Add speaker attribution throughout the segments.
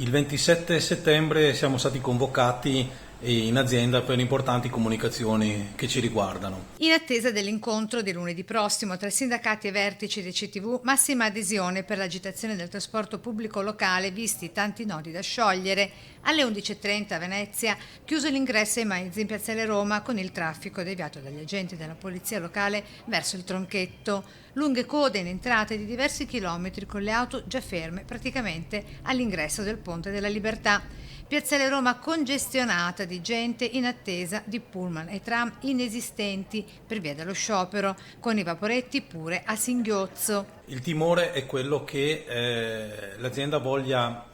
Speaker 1: Il 27 settembre siamo stati convocati in azienda per importanti comunicazioni che ci riguardano.
Speaker 2: In attesa dell'incontro di lunedì prossimo tra sindacati e vertici dei CTV, massima adesione per l'agitazione del trasporto pubblico locale, visti tanti nodi da sciogliere. Alle 11.30 a Venezia, chiuso l'ingresso ai mezzi in Piazzale Roma con il traffico deviato dagli agenti della polizia locale verso il Tronchetto. Lunghe code in entrate di diversi chilometri con le auto già ferme praticamente all'ingresso del Ponte della Libertà. Piazzale Roma congestionata di gente in attesa di pullman e tram inesistenti per via dello sciopero, con i vaporetti pure a singhiozzo.
Speaker 1: Il timore è quello che l'azienda voglia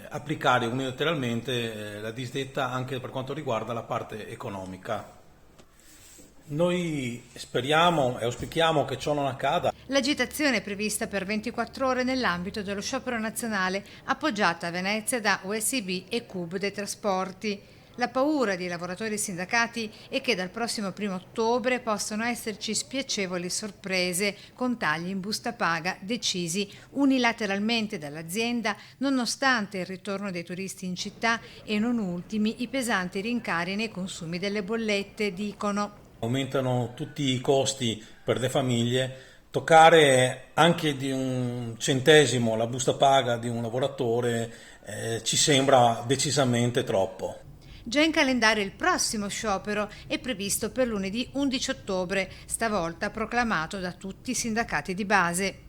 Speaker 1: applicare unilateralmente la disdetta anche per quanto riguarda la parte economica. Noi speriamo e auspichiamo che ciò non accada.
Speaker 2: L'agitazione è prevista per 24 ore nell'ambito dello sciopero nazionale appoggiata a Venezia da USB e CUB dei trasporti. La paura dei lavoratori sindacati è che dal prossimo 1 ottobre possano esserci spiacevoli sorprese con tagli in busta paga decisi unilateralmente dall'azienda nonostante il ritorno dei turisti in città e non ultimi i pesanti rincari nei consumi delle bollette, dicono.
Speaker 1: Aumentano tutti i costi per le famiglie, toccare anche di un centesimo la busta paga di un lavoratore ci sembra decisamente troppo.
Speaker 2: Già in calendario il prossimo sciopero è previsto per lunedì 11 ottobre, stavolta proclamato da tutti i sindacati di base.